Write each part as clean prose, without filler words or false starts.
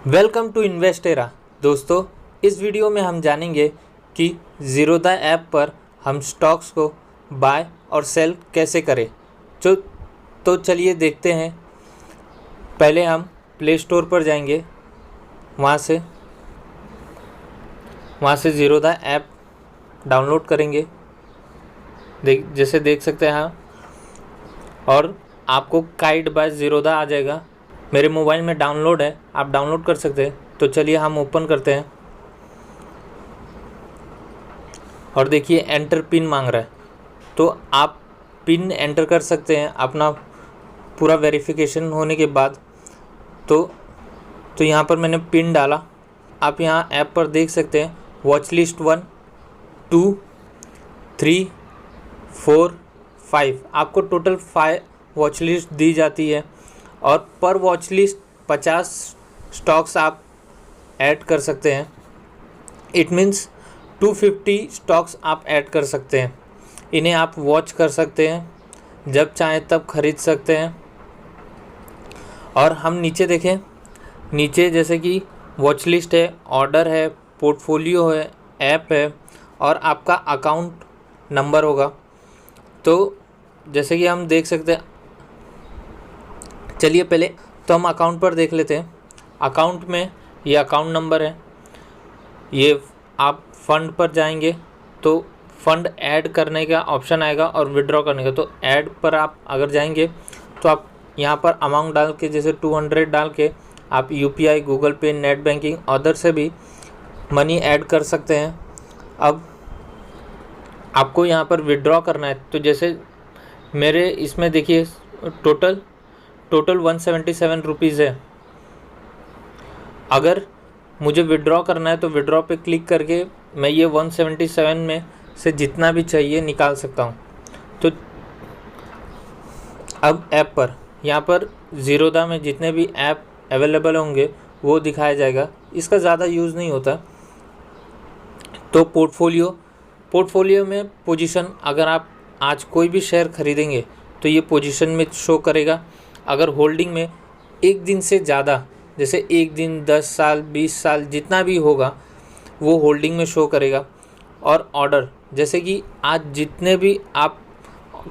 Welcome to इन्वेस्टेरा। दोस्तों, इस video में हम जानेंगे कि ज़ीरोधा ऐप पर हम स्टॉक्स को बाय और सेल कैसे करें। तो चलिए देखते हैं। पहले हम प्ले स्टोर पर जाएंगे, वहाँ से ज़ीरोधा ऐप डाउनलोड करेंगे। जैसे देख सकते हैं हाँ, और आपको गाइड बाय ज़ीरोधा आ जाएगा। मेरे मोबाइल में डाउनलोड है, आप डाउनलोड कर सकते हैं। तो चलिए हम ओपन करते हैं और देखिए एंटर पिन मांग रहा है, तो आप पिन एंटर कर सकते हैं अपना पूरा वेरिफिकेशन होने के बाद। तो यहाँ पर मैंने पिन डाला। आप यहाँ ऐप पर देख सकते हैं वॉच लिस्ट 1, 2, 3, 4, 5। आपको टोटल 5 वॉच लिस्ट दी जाती है और पर वॉच लिस्ट 50 स्टॉक्स आप ऐड कर सकते हैं। इट मीन्स 250 स्टॉक्स आप ऐड कर सकते हैं। इन्हें आप वॉच कर सकते हैं, जब चाहें तब खरीद सकते हैं। और हम नीचे देखें, नीचे जैसे कि वॉच लिस्ट है, ऑर्डर है, पोर्टफोलियो है, ऐप है और आपका अकाउंट नंबर होगा। तो जैसे कि हम देख सकते हैं, चलिए पहले तो हम अकाउंट पर देख लेते हैं। अकाउंट में ये अकाउंट नंबर है। ये आप फ़ंड पर जाएंगे तो फ़ंड ऐड करने का ऑप्शन आएगा और विड्रॉ करने का। तो ऐड पर आप अगर जाएंगे तो आप यहाँ पर अमाउंट डाल के, जैसे 200 डाल के आप UPI, गूगल पे, नेट बैंकिंग अदर से भी मनी ऐड कर सकते हैं। अब आपको यहाँ पर विड्रॉ करना है, तो जैसे मेरे इसमें देखिए टोटल 177 रुपीज़ है। अगर मुझे विड्रॉ करना है तो विड्रॉ पे क्लिक करके मैं ये 177 में से जितना भी चाहिए निकाल सकता हूँ। तो अब ऐप पर, यहाँ पर ज़ीरोधा में जितने भी ऐप अवेलेबल होंगे वो दिखाया जाएगा। इसका ज़्यादा यूज़ नहीं होता। तो पोर्टफोलियो में पोजीशन, अगर आप आज कोई भी शेयर खरीदेंगे तो ये पोजीशन में शो करेगा। अगर होल्डिंग में एक दिन से ज़्यादा, जैसे एक दिन, 10 साल, 20 साल जितना भी होगा वो होल्डिंग में शो करेगा। और ऑर्डर, जैसे कि आज जितने भी आप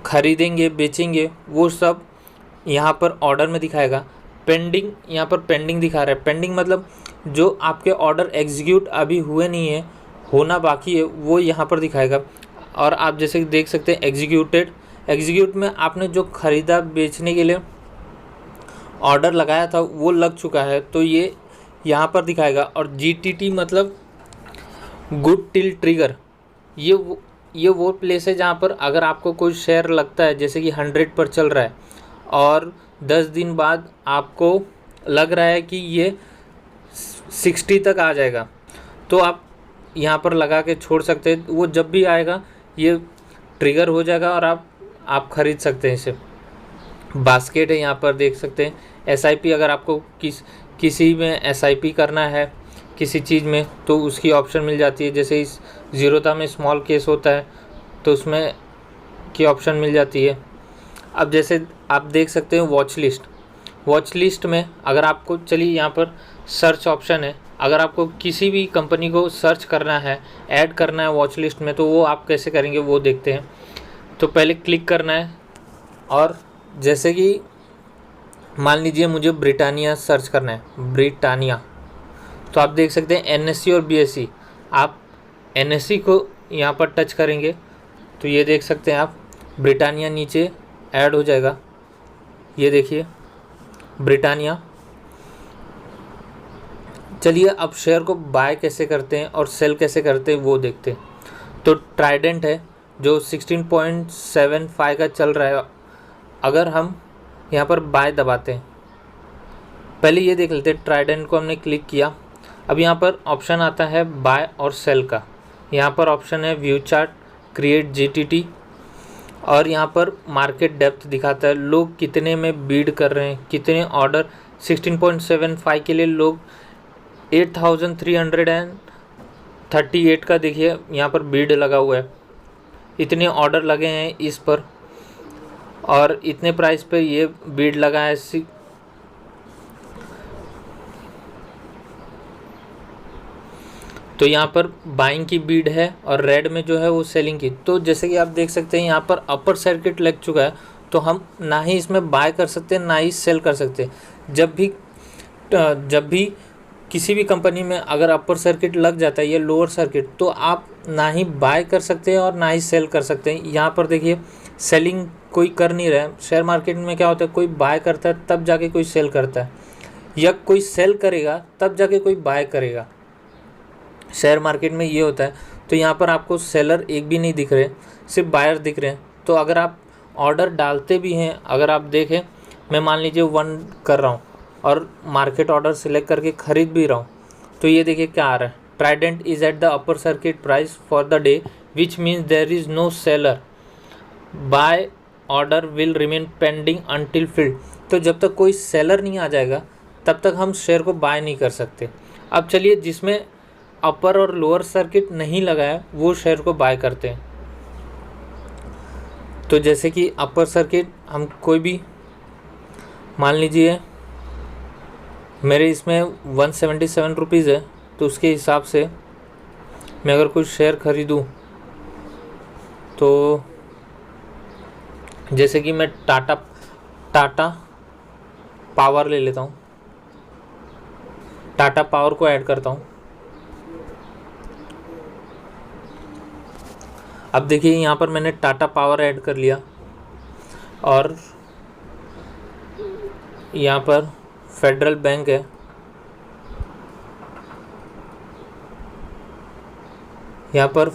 खरीदेंगे, बेचेंगे, वो सब यहाँ पर ऑर्डर में दिखाएगा। पेंडिंग, यहाँ पर पेंडिंग दिखा रहा है। पेंडिंग मतलब जो आपके ऑर्डर एग्जीक्यूट अभी हुए नहीं है, होना बाकी है, वो यहाँ पर दिखाएगा। और आप जैसे कि देख सकते हैं एग्जीक्यूट में आपने जो ख़रीदा, बेचने के लिए ऑर्डर लगाया था वो लग चुका है, तो ये यहाँ पर दिखाएगा। और GTT मतलब गुड टिल ट्रिगर, ये वो प्लेस है जहाँ पर अगर आपको कोई शेयर लगता है, जैसे कि 100 पर चल रहा है और 10 दिन बाद आपको लग रहा है कि ये 60 तक आ जाएगा, तो आप यहाँ पर लगा के छोड़ सकते हैं। वो जब भी आएगा ये ट्रिगर हो जाएगा और आप ख़रीद सकते हैं इसे। बास्केट है, यहाँ पर देख सकते हैं। SIP, अगर आपको किसी में SIP करना है किसी चीज़ में तो उसकी ऑप्शन मिल जाती है। जैसे इस ज़ीरोधा में स्मॉल केस होता है तो उसमें की ऑप्शन मिल जाती है। अब जैसे आप देख सकते हैं वॉच लिस्ट में अगर आपको, चलिए यहाँ पर सर्च ऑप्शन है। अगर आपको किसी भी कंपनी को सर्च करना है, ऐड करना है वॉच लिस्ट में, तो वो आप कैसे करेंगे वो देखते हैं। तो पहले क्लिक करना है और जैसे कि मान लीजिए मुझे ब्रिटानिया सर्च करना है, ब्रिटानिया, तो आप देख सकते हैं NSE और BSE। आप NSE को यहाँ पर टच करेंगे तो ये देख सकते हैं आप ब्रिटानिया नीचे ऐड हो जाएगा। ये देखिए ब्रिटानिया। चलिए अब शेयर को बाय कैसे करते हैं और सेल कैसे करते हैं वो देखते हैं। तो ट्राइडेंट है जो 16.75 का चल रहा है। अगर हम यहाँ पर बाय दबाते हैं, पहले ये देख लेते हैं। ट्राइडेंट को हमने क्लिक किया। अब यहाँ पर ऑप्शन आता है बाय और सेल का। यहाँ पर ऑप्शन है व्यू चार्ट, क्रिएट GTT और यहाँ पर मार्केट डेप्थ दिखाता है, लोग कितने में बीड कर रहे हैं, कितने ऑर्डर। 16.75 के लिए लोग 8338 का देखिए यहाँ पर बीड लगा हुआ है। इतने ऑर्डर लगे हैं इस पर और इतने प्राइस पे ये बीड लगा है। तो यहाँ पर बाइंग की बीड है और रेड में जो है वो सेलिंग की। तो जैसे कि आप देख सकते हैं यहाँ पर अपर सर्किट लग चुका है, तो हम ना ही इसमें बाय कर सकते हैं ना ही सेल कर सकते। जब भी किसी भी कंपनी में अगर अपर सर्किट लग जाता है या लोअर सर्किट, तो आप ना ही बाय कर सकते हैं और ना ही सेल कर सकते हैं। यहाँ पर देखिए सेलिंग कोई कर नहीं रहा है। शेयर मार्केट में क्या होता है, कोई बाय करता है तब जाके कोई सेल करता है, या कोई सेल करेगा तब जाके कोई बाय करेगा। शेयर मार्केट में ये होता है। तो यहाँ पर आपको सेलर एक भी नहीं दिख रहे, सिर्फ बायर दिख रहे हैं। तो अगर आप ऑर्डर डालते भी हैं, अगर आप देखें, मैं मान लीजिए 1 कर रहा हूँ और मार्केट ऑर्डर सिलेक्ट करके ख़रीद भी रहा हूँ, तो ये देखिए क्या आ रहा है, Trident is at the upper circuit price for the day which means there is no seller, buy order will remain pending until filled. तो जब तक कोई सेलर नहीं आ जाएगा तब तक हम शेयर को बाय नहीं कर सकते। अब चलिए जिसमें अपर और लोअर सर्किट नहीं लगा है वो शेयर को बाय करते हैं। तो जैसे कि अपर सर्किट हम कोई भी मान लीजिए मेरे इसमें 177 रुपीज़ है, तो उसके हिसाब से मैं अगर कोई शेयर ख़रीदूँ तो जैसे कि मैं टाटा पावर ले लेता हूँ, टाटा पावर को ऐड करता हूँ। अब देखिए यहाँ पर मैंने टाटा पावर ऐड कर लिया और यहाँ पर फेडरल बैंक है, यहाँ पर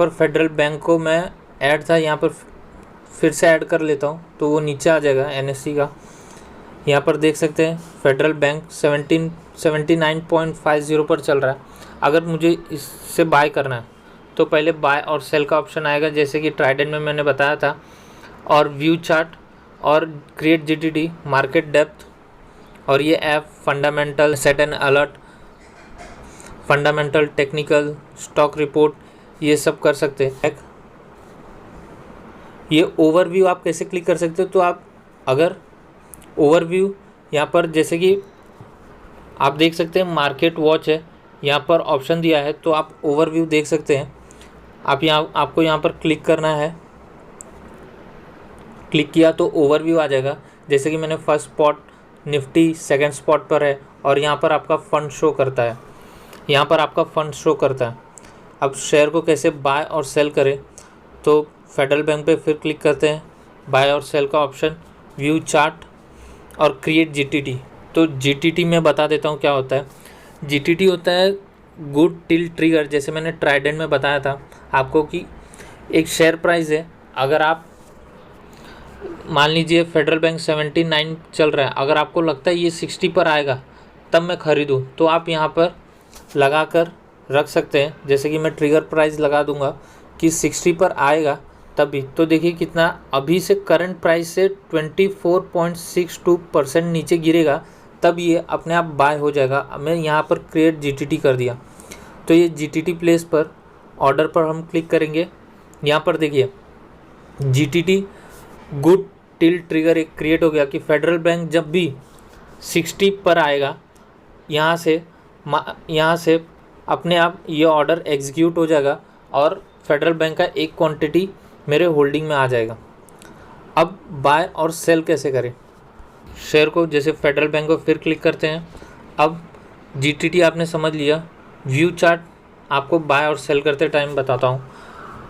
फेडरल बैंक को मैं ऐड था, यहाँ पर फिर से ऐड कर लेता हूँ तो वो नीचे आ जाएगा एनएससी का। यहाँ पर देख सकते हैं फेडरल बैंक 79.50 पर चल रहा है। अगर मुझे इससे बाय करना है तो पहले बाय और सेल का ऑप्शन आएगा, जैसे कि ट्राइडेंट में मैंने बताया था, और व्यू चार्ट और क्रिएट जीटीटी, मार्केट डेप्थ, और ये app fundamental, set and alert, fundamental, technical, stock report, ये सब कर सकते हैं। ये ओवरव्यू आप कैसे क्लिक कर सकते हो, तो आप अगर ओवरव्यू यहाँ पर जैसे कि आप देख सकते हैं मार्केट वॉच है, यहाँ पर ऑप्शन दिया है, तो आप ओवरव्यू देख सकते हैं। आपको यहाँ पर क्लिक करना है, क्लिक किया तो ओवरव्यू आ जाएगा। जैसे कि मैंने first spot Nifty second spot पर है और यहाँ पर आपका फंड शो करता है, यहाँ पर आपका फंड शो करता है। अब शेयर को कैसे बाय और सेल करें, तो फेडरल बैंक पे फिर क्लिक करते हैं, बाय और सेल का ऑप्शन, व्यू चार्ट और क्रिएट जीटीटी। तो जीटीटी में बता देता हूँ क्या होता है। जीटीटी होता है गुड टिल ट्रिगर। जैसे मैंने ट्राइडेंट में बताया था आपको कि एक शेयर प्राइस है, अगर आप मान लीजिए फेडरल बैंक 79 चल रहा है, अगर आपको लगता है ये 60 पर आएगा तब मैं ख़रीदूँ, तो आप यहाँ पर लगा कर रख सकते हैं। जैसे कि मैं ट्रिगर प्राइस लगा दूंगा कि 60 पर आएगा तभी। तो देखिए कितना अभी से करंट प्राइस से 24.62% नीचे गिरेगा तब ये अपने आप बाय हो जाएगा। मैं यहाँ पर क्रिएट जीटीटी कर दिया, तो ये जीटीटी प्लेस पर ऑर्डर पर हम क्लिक करेंगे। यहाँ पर देखिए जीटीटी गुड टिल ट्रिगर एक क्रिएट हो गया कि फेडरल बैंक जब भी 60 पर आएगा यहाँ से अपने आप ये ऑर्डर एग्जीक्यूट हो जाएगा और फेडरल बैंक का एक क्वांटिटी मेरे होल्डिंग में आ जाएगा। अब बाय और सेल कैसे करें शेयर को, जैसे फेडरल बैंक को फिर क्लिक करते हैं। अब जीटीटी आपने समझ लिया, व्यू चार्ट आपको बाय और सेल करते टाइम बताता हूँ।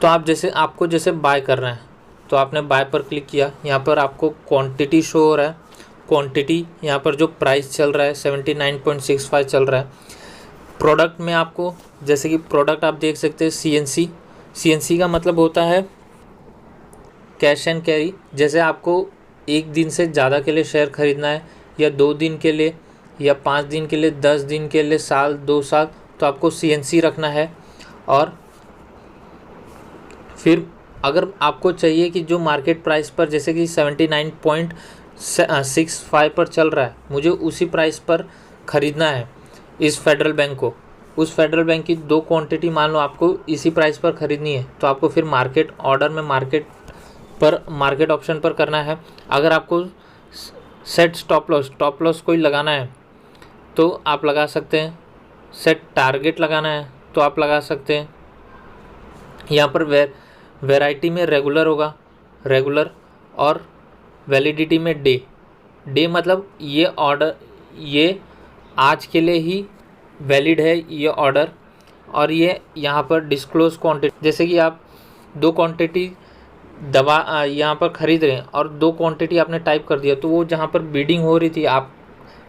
तो आप आपको जैसे बाय करना है तो आपने बाय पर क्लिक किया, यहाँ पर आपको क्वांटिटी शो हो रहा है, क्वांटिटी यहाँ पर जो प्राइस चल रहा है 79.65 चल रहा है। प्रोडक्ट में आपको जैसे कि प्रोडक्ट आप देख सकते हैं सीएनसी का मतलब होता है कैश एंड कैरी। जैसे आपको 1 दिन से ज़्यादा के लिए शेयर ख़रीदना है या 2 दिन के लिए या 5 दिन के लिए, 10 दिन के लिए, साल 2 साल, तो आपको सीएनसी रखना है। और फिर अगर आपको चाहिए कि जो मार्केट प्राइस पर जैसे कि 79.65 पर चल रहा है, मुझे उसी प्राइस पर ख़रीदना है इस फेडरल बैंक को, उस फेडरल बैंक की 2 क्वांटिटी मान लो आपको इसी प्राइस पर ख़रीदनी है, तो आपको फिर मार्केट ऑर्डर में मार्केट ऑप्शन पर करना है। अगर आपको सेट स्टॉप लॉस कोई लगाना है तो आप लगा सकते हैं। सेट टारगेट लगाना है तो आप लगा सकते हैं। यहाँ पर वैरायटी में रेगुलर होगा, रेगुलर, और वैलिडिटी में डे। डे मतलब ये ऑर्डर, ये आज के लिए ही वैलिड है ये ऑर्डर, और ये यहाँ पर डिस्क्लोज क्वांटिटी, जैसे कि आप 2 क्वांटिटी दवा यहाँ पर ख़रीद रहे हैं और 2 क्वांटिटी आपने टाइप कर दिया, तो वो जहाँ पर बीडिंग हो रही थी,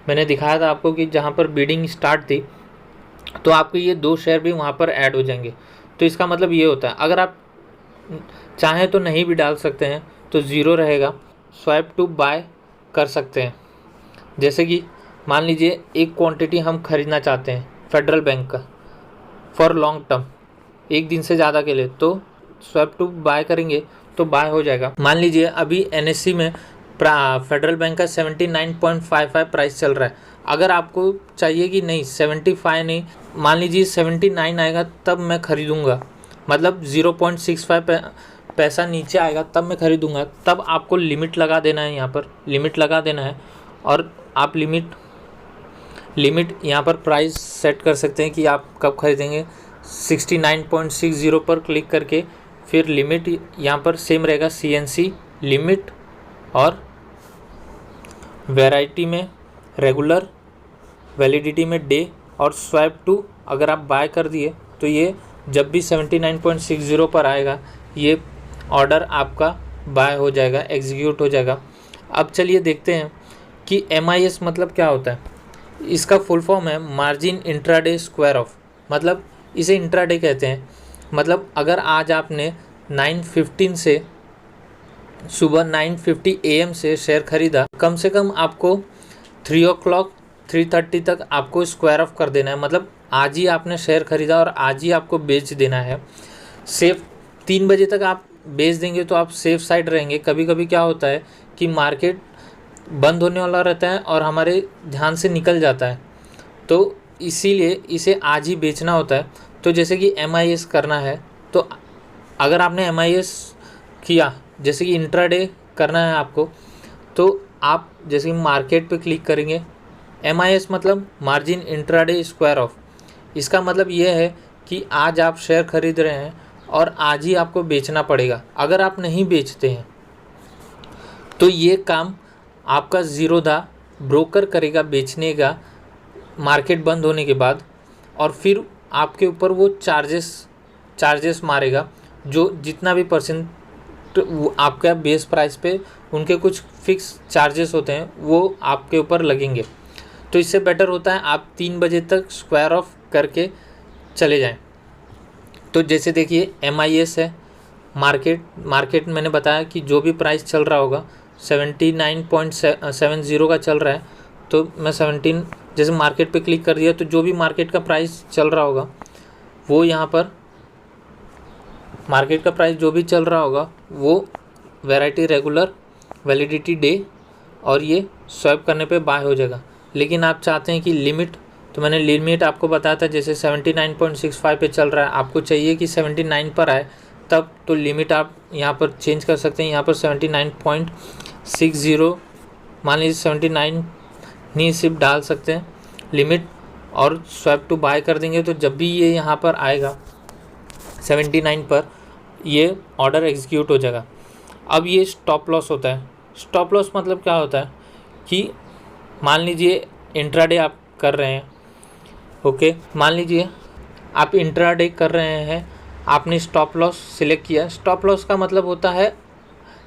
मैंने दिखाया था आपको कि जहाँ पर बीडिंग स्टार्ट थी, तो आपके ये 2 शेयर भी वहाँ पर ऐड हो जाएंगे। तो इसका मतलब ये होता है, अगर आप चाहें तो नहीं भी डाल सकते हैं तो ज़ीरो रहेगा, स्वैप टू बाय कर सकते हैं। जैसे कि मान लीजिए एक क्वांटिटी हम खरीदना चाहते हैं फेडरल बैंक का फॉर लॉन्ग टर्म, 1 दिन से ज़्यादा के लिए, तो स्वैप टू बाय करेंगे तो बाय हो जाएगा। मान लीजिए अभी NSE में फेडरल बैंक का 79.55 प्राइस चल रहा है। अगर आपको चाहिए कि नहीं 75 नहीं, मान लीजिए 79 आएगा तब मैं ख़रीदूँगा, मतलब 0.65 पैसा नीचे आएगा तब मैं ख़रीदूँगा, तब आपको लिमिट लगा देना है, यहाँ पर लिमिट लगा देना है। और आप लिमिट यहाँ पर प्राइस सेट कर सकते हैं कि आप कब खरीदेंगे। 69.60 पर क्लिक करके फिर लिमिट यहाँ पर सेम रहेगा, CNC लिमिट, और वैरायटी में रेगुलर, वैलिडिटी में डे, और स्वैप टू अगर आप बाय कर दिए तो ये जब भी 79.60 पर आएगा ये ऑर्डर आपका बाय हो जाएगा, एग्जीक्यूट हो जाएगा। अब चलिए देखते हैं कि MIS मतलब क्या होता है। इसका फुल फॉर्म है मार्जिन इंट्राडे स्क्वायर ऑफ, मतलब इसे इंट्राडे कहते हैं। मतलब अगर आज आपने 9:15 से सुबह 9:50 AM से शेयर ख़रीदा, कम से कम आपको 3 o'clock 3:30 तक आपको स्क्वायर ऑफ कर देना है। मतलब आज ही आपने शेयर ख़रीदा और आज ही आपको बेच देना है। सेफ 3 बजे तक आप बेच देंगे तो आप सेफ साइड रहेंगे। कभी कभी क्या होता है कि मार्केट बंद होने वाला रहता है और हमारे ध्यान से निकल जाता है, तो इसीलिए इसे आज ही बेचना होता है। तो जैसे कि MIS करना है, तो अगर आपने MIS किया, जैसे कि इंट्राडे करना है आपको, तो आप जैसे कि मार्केट पे क्लिक करेंगे। MIS मतलब मार्जिन इंट्राडे स्क्वायर ऑफ। इसका मतलब ये है कि आज आप शेयर खरीद रहे हैं और आज ही आपको बेचना पड़ेगा। अगर आप नहीं बेचते हैं तो ये काम आपका ज़ीरोधा ब्रोकर करेगा बेचने का मार्केट बंद होने के बाद, और फिर आपके ऊपर वो चार्जेस मारेगा, जो जितना भी % आपका बेस प्राइस पे उनके कुछ फिक्स चार्जेस होते हैं वो आपके ऊपर लगेंगे। तो इससे बेटर होता है आप 3 बजे तक स्क्वायर ऑफ करके चले जाएं। तो जैसे देखिए MIS है, मार्केट मैंने बताया कि जो भी प्राइस चल रहा होगा 79.70 का चल रहा है, तो मैं 17 जैसे मार्केट पे क्लिक कर दिया, तो जो भी मार्केट का प्राइस चल रहा होगा वो यहाँ पर मार्केट का प्राइस जो भी चल रहा होगा वो वैरायटी रेगुलर, वैलिडिटी डे, और ये स्वैप करने पे बाय हो जाएगा। लेकिन आप चाहते हैं कि लिमिट, तो मैंने लिमिट आपको बताया था, जैसे 79.65 पे चल रहा है, आपको चाहिए कि 79 पर आए तब, तो लिमिट आप यहाँ पर चेंज कर सकते हैं। यहाँ पर 79.60 मान लीजिए 79 नहीं सिर्फ डाल सकते हैं लिमिट, और स्वैप टू बाय कर देंगे। तो जब भी ये यहाँ पर आएगा 79 पर, ये ऑर्डर एग्जीक्यूट हो जाएगा। अब ये स्टॉप लॉस होता है। स्टॉप लॉस मतलब क्या होता है कि मान लीजिए इंट्राडे आप कर रहे हैं, ओके, मान लीजिए आप इंट्राडे कर रहे हैं, आपने स्टॉप लॉस सिलेक्ट किया। स्टॉप लॉस का मतलब होता है,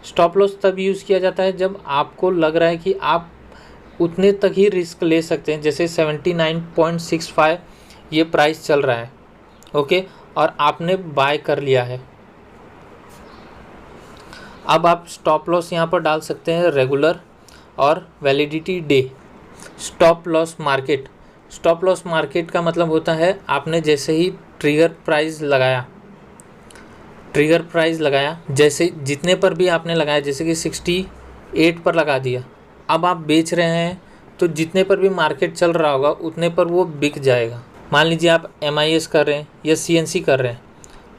स्टॉप लॉस तब यूज़ किया जाता है जब आपको लग रहा है कि आप उतने तक ही रिस्क ले सकते हैं। जैसे 79.65 ये प्राइस चल रहा है, ओके, और आपने बाय कर लिया है। अब आप स्टॉप लॉस यहाँ पर डाल सकते हैं रेगुलर और validity day. Stop loss market, stop loss market का मतलब होता है आपने जैसे ही ट्रिगर प्राइस लगाया, जैसे जितने पर भी आपने लगाया, जैसे कि 68 पर लगा दिया, अब आप बेच रहे हैं तो जितने पर भी मार्केट चल रहा होगा उतने पर वो बिक जाएगा। मान लीजिए आप MIS कर रहे हैं या CNC कर रहे हैं,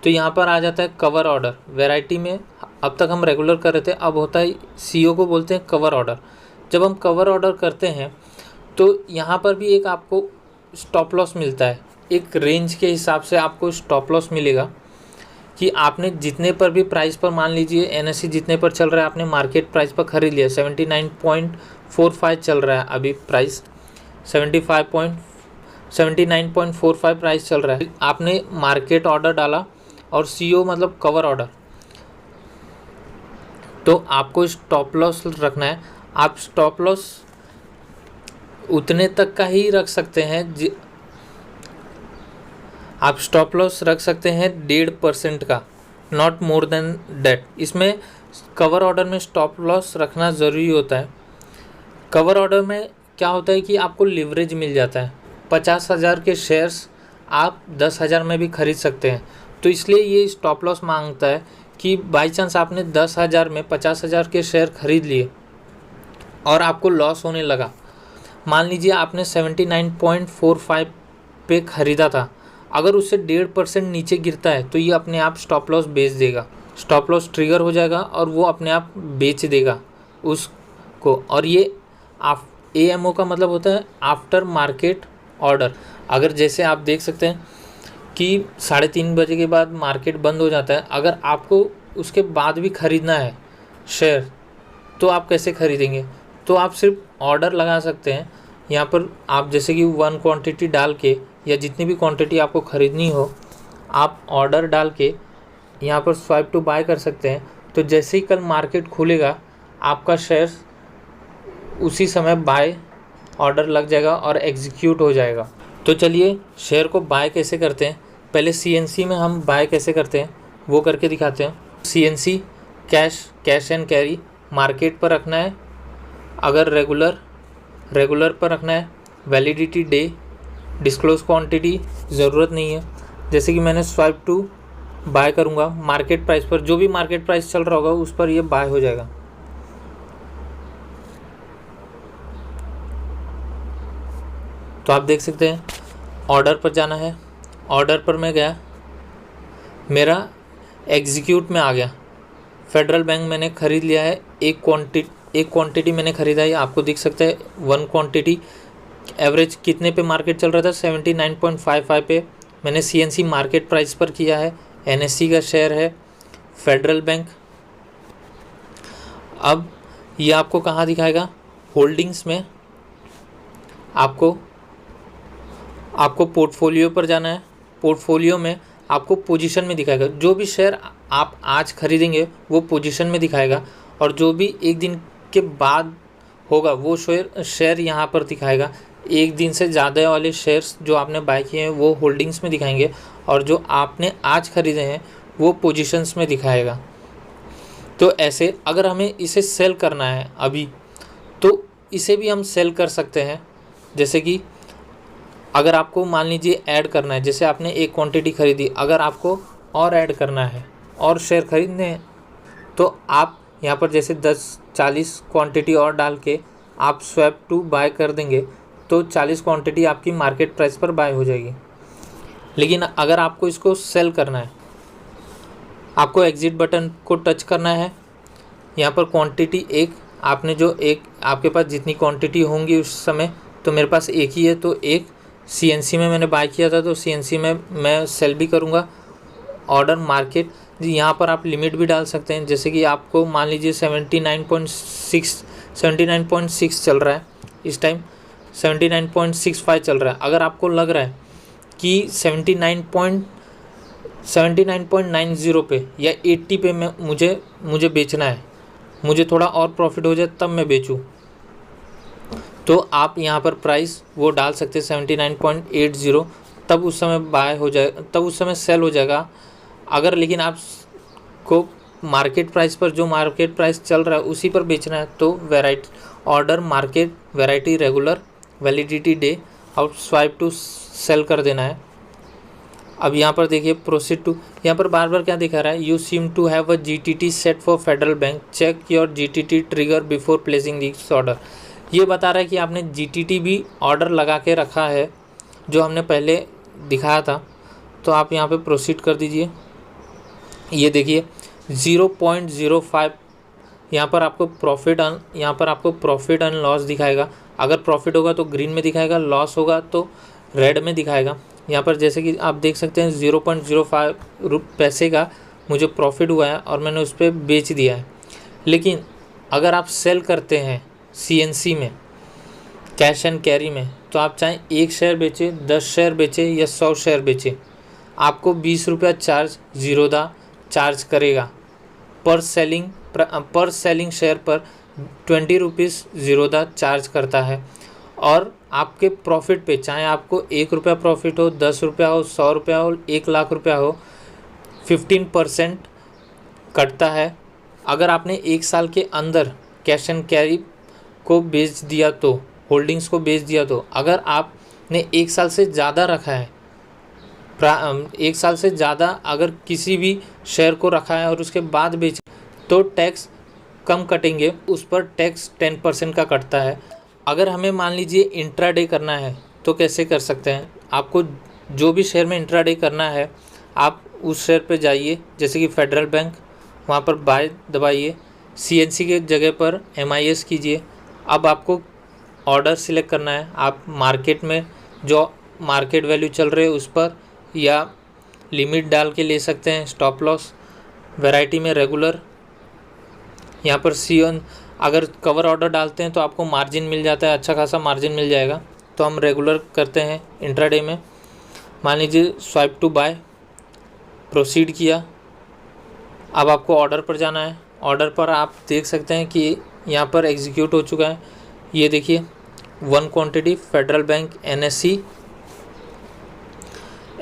तो यहाँ पर आ जाता है कवर ऑर्डर। वैरायटी में अब तक हम रेगुलर कर रहे थे, अब होता है CO को बोलते हैं कवर ऑर्डर। जब हम कवर ऑर्डर करते हैं तो यहाँ पर भी एक आपको स्टॉप लॉस मिलता है, एक रेंज के हिसाब से आपको स्टॉप लॉस मिलेगा कि आपने जितने पर भी प्राइस पर, मान लीजिए NSE जितने पर चल रहा है आपने मार्केट प्राइस पर ख़रीद लिया, 79.45 चल रहा है अभी प्राइस, 79.45 प्राइस चल रहा है, आपने मार्केट ऑर्डर डाला और CO मतलब कवर ऑर्डर, तो आपको स्टॉप लॉस रखना है। आप स्टॉप लॉस उतने तक का ही रख सकते हैं, आप स्टॉप लॉस रख सकते हैं 1.5% का, नॉट मोर देन डेट। इसमें कवर ऑर्डर में स्टॉप लॉस रखना ज़रूरी होता है। कवर ऑर्डर में क्या होता है कि आपको लिवरेज मिल जाता है, 50,000 के शेयर्स आप 10,000 में भी खरीद सकते हैं, तो इसलिए ये स्टॉप लॉस मांगता है कि बाई चांस आपने 10,000 में 50,000 के शेयर खरीद लिए और आपको लॉस होने लगा, मान लीजिए आपने 79.45 पे ख़रीदा था, अगर उससे 1.5% नीचे गिरता है तो ये अपने आप स्टॉप लॉस बेच देगा, स्टॉप लॉस ट्रिगर हो जाएगा और वो अपने आप बेच देगा उसको। और ये AMO का मतलब होता है आफ्टर मार्केट ऑर्डर। अगर जैसे आप देख सकते हैं कि 3:30 बजे के बाद मार्केट बंद हो जाता है, अगर आपको उसके बाद भी ख़रीदना है शेयर तो आप कैसे ख़रीदेंगे? तो आप सिर्फ ऑर्डर लगा सकते हैं यहाँ पर, आप जैसे कि 1 क्वांटिटी डाल के या जितनी भी क्वांटिटी आपको ख़रीदनी हो आप ऑर्डर डाल के यहाँ पर स्वाइप टू बाय कर सकते हैं। तो जैसे ही कल मार्केट खुलेगा आपका शेयर उसी समय बाय ऑर्डर लग जाएगा और एग्जीक्यूट हो जाएगा। तो चलिए शेयर को बाय कैसे करते हैं, पहले CNC में हम बाय कैसे करते हैं वो करके दिखाते हैं। CNC cash and carry market पर रखना है, अगर रेगुलर पर रखना है, वैलिडिटी डे, डिस्क्लोज क्वांटिटी ज़रूरत नहीं है। जैसे कि मैंने स्वाइप टू बाय करूँगा मार्केट प्राइस पर, जो भी मार्केट प्राइस चल रहा होगा उस पर ये बाय हो जाएगा। तो आप देख सकते हैं ऑर्डर पर जाना है, ऑर्डर पर मैं गया, मेरा एग्जीक्यूट में आ गया, फेडरल बैंक मैंने ख़रीद लिया है, एक क्वांटिटी मैंने ख़रीदा है, आपको दिख सकता है 1 क्वांटिटी। एवरेज कितने पे मार्केट चल रहा था? 79.55 पे। मैंने CNC मार्केट प्राइस पर किया है, NSE का शेयर है, फेडरल बैंक। अब ये आपको कहाँ दिखाएगा? होल्डिंग्स में। आपको पोर्टफोलियो पर जाना है, पोर्टफोलियो में आपको पोजीशन में दिखाएगा, जो भी शेयर आप आज खरीदेंगे वो पोजीशन में दिखाएगा, और जो भी एक दिन के बाद होगा वो शेयर यहाँ पर दिखाएगा। एक दिन से ज़्यादा वाले शेयर्स जो आपने बाय किए हैं वो होल्डिंग्स में दिखाएंगे, और जो आपने आज खरीदे हैं वो पोजीशंस में दिखाएगा। तो ऐसे अगर हमें इसे सेल करना है अभी, तो इसे भी हम सेल कर सकते हैं। जैसे कि अगर आपको मान लीजिए ऐड करना है, जैसे आपने एक क्वांटिटी खरीदी, अगर आपको और ऐड करना है और शेयर खरीदने हैं तो आप यहाँ पर जैसे 10-40 क्वांटिटी और डाल के आप स्वैप टू बाय कर देंगे तो 40 क्वांटिटी आपकी मार्केट प्राइस पर बाय हो जाएगी। लेकिन अगर आपको इसको सेल करना है, आपको एग्जिट बटन को टच करना है, यहाँ पर क्वांटिटी एक, आपने जो एक, आपके पास जितनी क्वांटिटी होंगी उस समय, तो मेरे पास एक ही है, तो एक CNC में मैंने बाय किया था तो CNC में मैं सेल भी करूँगा। ऑर्डर मार्केट, यहाँ पर आप लिमिट भी डाल सकते हैं, जैसे कि आपको मान लीजिए 79.6 चल रहा है इस टाइम, 79.65 चल रहा है। अगर आपको लग रहा है कि 79.90 पे या 80 पे मुझे बेचना है, मुझे थोड़ा और प्रॉफिट हो जाए तब मैं बेचूँ, तो आप यहाँ पर प्राइस वो डाल सकते हैं 79.80, तब उस समय बाय हो जाए, तब उस समय सेल हो जाएगा। अगर लेकिन आप को मार्केट प्राइस पर, जो मार्केट प्राइस चल रहा है उसी पर बेचना है, तो order market variety regular validity day और स्वाइप टू सेल कर देना है। अब यहाँ पर देखिए प्रोसीड टू, यहाँ पर बार बार क्या दिखा रहा है? You seem to have a GTT set for Federal Bank, check your GTT trigger before placing this order. ये बता रहा है कि आपने GTT भी ऑर्डर लगा के रखा है जो हमने पहले दिखाया था। तो आप यहाँ पे प्रोसीड कर दीजिए। ये देखिए 0.05 यहाँ पर आपको प्रॉफिट एंड लॉस दिखाएगा। अगर प्रॉफिट होगा तो ग्रीन में दिखाएगा, लॉस होगा तो रेड में दिखाएगा। यहाँ पर जैसे कि आप देख सकते हैं 0.05 पैसे का मुझे प्रॉफिट हुआ है और मैंने उस पर बेच दिया है। लेकिन अगर आप सेल करते हैं CNC में, कैश एंड कैरी में, तो आप चाहे 1 शेयर बेचें, 10 शेयर बेचें या 100 शेयर बेचें, आपको 20 रुपया चार्ज ज़ीरोधा चार्ज करेगा। पर सेलिंग शेयर पर 20 रुपीज़ ज़ीरोधा चार्ज करता है। और आपके प्रॉफिट पे, चाहे आपको 1 रुपया प्रॉफिट हो, 10 रुपया हो, 100 रुपया हो, 1 लाख रुपया हो, 15% कटता है। अगर आपने 1 साल के अंदर कैश एंड कैरी को बेच दिया तो, होल्डिंग्स को बेच दिया तो, अगर आपने 1 साल से ज़्यादा रखा है, 1 साल से ज़्यादा अगर किसी भी शेयर को रखा है और उसके बाद बेच, तो टैक्स कम कटेंगे, उस पर टैक्स 10% का कटता है। अगर हमें मान लीजिए इंट्राडे करना है तो कैसे कर सकते हैं? आपको जो भी शेयर में इंट्राडे करना है, आप उस शेयर पे जाइए, जैसे कि फेडरल बैंक, वहाँ पर बाय दबाइए, CNC के जगह पर MIS कीजिए। अब आपको ऑर्डर सिलेक्ट करना है, आप मार्केट में जो मार्केट वैल्यू चल रहे है उस पर, या लिमिट डाल के ले सकते हैं, स्टॉप लॉस, वैरायटी में रेगुलर। यहाँ पर अगर कवर ऑर्डर डालते हैं तो आपको मार्जिन मिल जाता है, अच्छा खासा मार्जिन मिल जाएगा। तो हम रेगुलर करते हैं इंट्राडे में। मान लीजिए स्वाइप टू बाय, प्रोसीड किया। अब आपको ऑर्डर पर जाना है। ऑर्डर पर आप देख सकते हैं कि यहाँ पर एग्जीक्यूट हो चुका है। ये देखिए 1 quantity federal bank NSE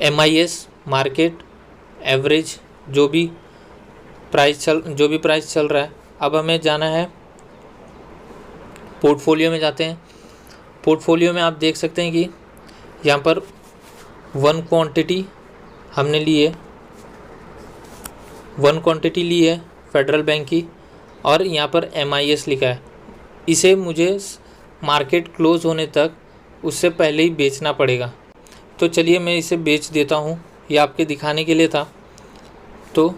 MIS market average, जो भी प्राइस चल रहा है। अब हमें जाना है पोर्टफोलियो में, जाते हैं। पोर्टफोलियो में आप देख सकते हैं कि यहाँ पर 1 क्वांटिटी हमने ली है, 1 क्वांटिटी ली है फेडरल बैंक की, और यहाँ पर MIS लिखा है। इसे मुझे मार्केट क्लोज होने तक उससे पहले ही बेचना पड़ेगा। तो चलिए मैं इसे बेच देता हूँ, ये आपके दिखाने के लिए था। तो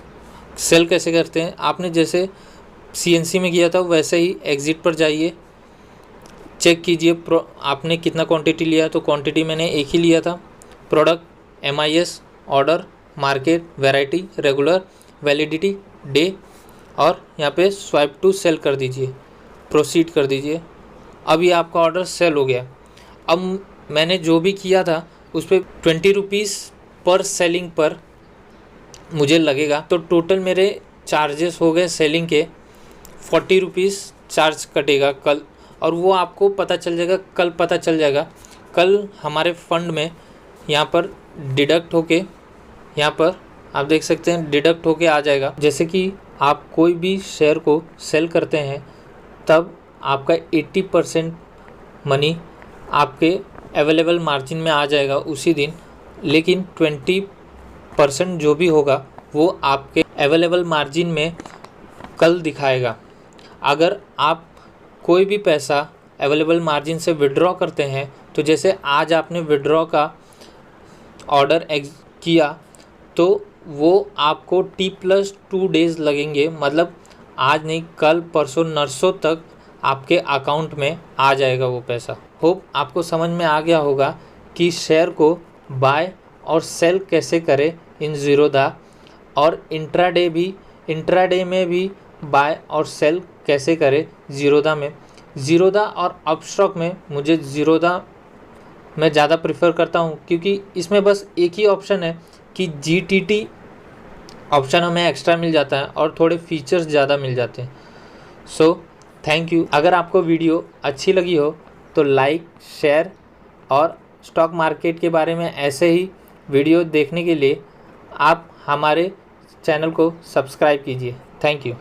सेल कैसे करते हैं, आपने जैसे CNC में किया था वैसे ही एग्ज़िट पर जाइए, चेक कीजिए आपने कितना क्वांटिटी लिया। तो क्वांटिटी मैंने एक ही लिया था। Product MIS, order, market, variety, regular, validity, day, और यहाँ पे स्वाइप टू सेल कर दीजिए, प्रोसीड कर दीजिए। अब ये आपका ऑर्डर सेल हो गया। अब मैंने जो भी किया था उस पर 20 रुपीज़ पर सेलिंग पर मुझे लगेगा। तो टोटल मेरे चार्जेस हो गए सेलिंग के 40 रुपीज़ चार्ज कटेगा कल, और वो आपको पता चल जाएगा, कल पता चल जाएगा। कल हमारे फंड में यहाँ पर डिडक्ट होके, यहाँ पर आप देख सकते हैं डिडक्ट होके आ जाएगा। जैसे कि आप कोई भी शेयर को सेल करते हैं तब आपका 80% मनी आपके अवेलेबल मार्जिन में आ जाएगा उसी दिन, लेकिन 20% जो भी होगा वो आपके अवेलेबल मार्जिन में कल दिखाएगा। अगर आप कोई भी पैसा अवेलेबल मार्जिन से विड्रॉ करते हैं, तो जैसे आज आपने विड्रॉ का ऑर्डर किया, तो वो आपको T+2 डेज़ लगेंगे, मतलब आज नहीं कल परसों नरसों तक आपके अकाउंट में आ जाएगा वो पैसा। होप आपको समझ में आ गया होगा कि शेयर को बाय और सेल कैसे करें इन ज़ीरोधा, और इंट्राडे में भी बाय और सेल कैसे करें ज़ीरोधा में। ज़ीरोधा और अपस्टॉक में मुझे ज़ीरोधा मैं ज़्यादा प्रेफर करता हूँ, क्योंकि इसमें बस एक ही ऑप्शन है कि GTT ऑप्शन हमें एक्स्ट्रा मिल जाता है और थोड़े फीचर्स ज़्यादा मिल जाते हैं। So thank you. अगर आपको वीडियो अच्छी लगी हो तो लाइक, शेयर, और स्टॉक मार्केट के बारे में ऐसे ही वीडियो देखने के लिए आप हमारे चैनल को सब्सक्राइब कीजिए। Thank you.